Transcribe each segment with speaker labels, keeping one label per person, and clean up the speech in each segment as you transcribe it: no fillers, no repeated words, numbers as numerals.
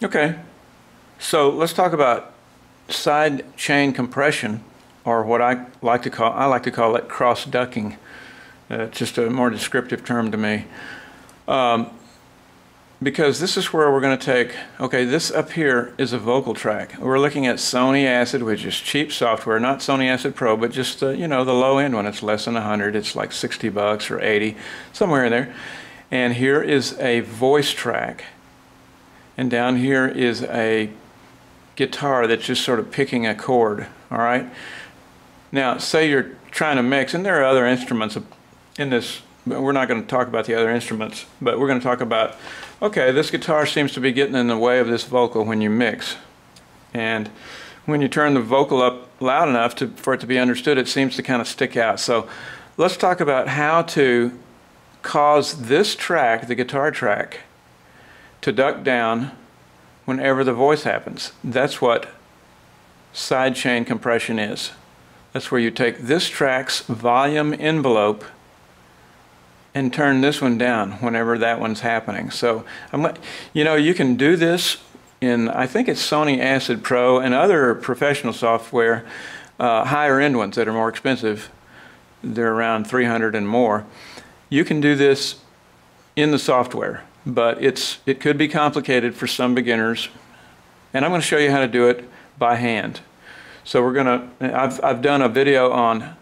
Speaker 1: Okay, so let's talk about side chain compression, or what I like to call it cross ducking. It's just a more descriptive term to me. Because this is where we're going to take, okay, this up here is a vocal track. We're looking at Sony Acid, which is cheap software, not Sony Acid Pro, but just the, you know, the low end one. It's less than 100. It's like 60 bucks or 80, somewhere in there. And here is a voice track. And down here is a guitar that's just sort of picking a chord, all right? Now, say you're trying to mix, and there are other instruments in this. We're not going to talk about the other instruments, but we're going to talk about, okay, this guitar seems to be getting in the way of this vocal when you mix. And when you turn the vocal up loud enough for it to be understood, it seems to kind of stick out. So let's talk about how to cause this track, the guitar track, to duck down whenever the voice happens. That's what sidechain compression is. That's where you take this track's volume envelope and turn this one down whenever that one's happening. So, you know, you can do this in, I think it's Sony Acid Pro and other professional software, higher end ones that are more expensive. They're around 300 and more. You can do this in the software, but it could be complicated for some beginners. And I'm going to show you how to do it by hand. So I've done a video on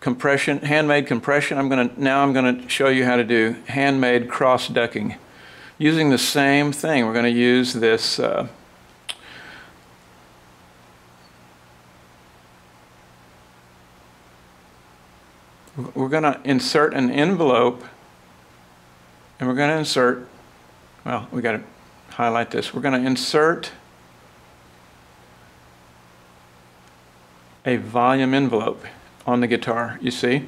Speaker 1: compression, handmade compression. Now I'm going to show you how to do handmade cross ducking using the same thing. We're going to use this we're going to insert an envelope, and we're going to insert, well, we got to highlight this. We're going to insert a volume envelope on the guitar, you see.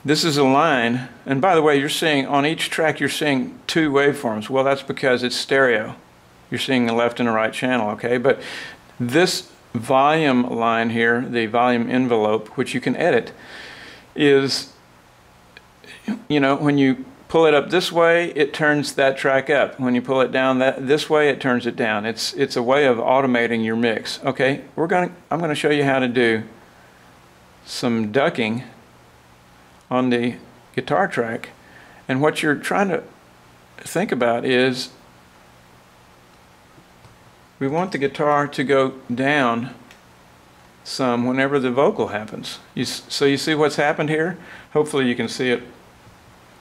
Speaker 1: This is a line, and by the way, you're seeing on each track you're seeing two waveforms. Well, that's because it's stereo. You're seeing the left and the right channel, okay? But this volume line here, the volume envelope, which you can edit, is, you know, when you pull it up this way, it turns that track up. When you pull it down this way, it turns it down. It's a way of automating your mix. Okay, I'm going to show you how to do some ducking on the guitar track, and what you're trying to think about is we want the guitar to go down some whenever the vocal happens. So you see what's happened here? Hopefully you can see it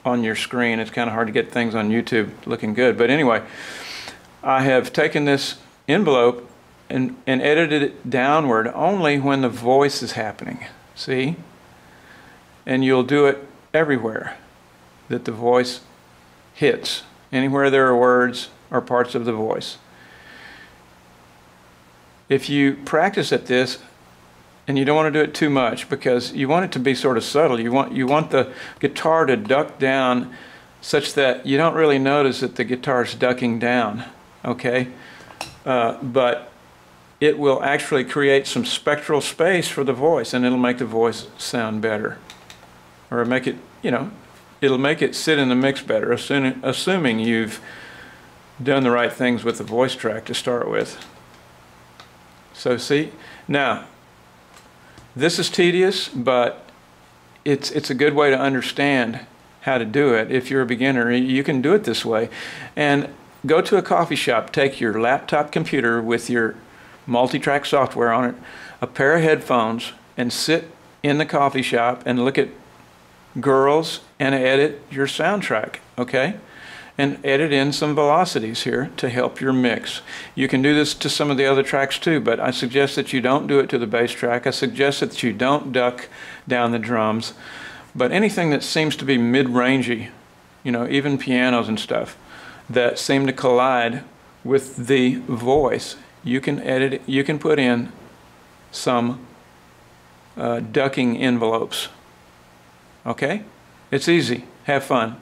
Speaker 1: on your screen. It's kind of hard to get things on YouTube looking good, but anyway, I have taken this envelope and edited it downward only when the voice is happening. See? And you'll do it everywhere that the voice hits, anywhere there are words or parts of the voice. If you practice at this, and you don't want to do it too much because you want it to be sort of subtle. You want the guitar to duck down such that you don't really notice that the guitar's ducking down, okay? But it will actually create some spectral space for the voice, and it'll make the voice sound better. Or make it, you know, it'll make it sit in the mix better, assuming you've done the right things with the voice track to start with. So see, now, this is tedious, but it's a good way to understand how to do it. If you're a beginner, you can do it this way. And go to a coffee shop, take your laptop computer with your multi-track software on it, a pair of headphones, and sit in the coffee shop and look at girls and edit your soundtrack, okay? And edit in some velocities here to help your mix. You can do this to some of the other tracks too, but I suggest that you don't do it to the bass track. I suggest that you don't duck down the drums. But anything that seems to be mid-rangey, you know, even pianos and stuff, that seem to collide with the voice, you can edit it, you can put in some ducking envelopes. Okay? It's easy. Have fun.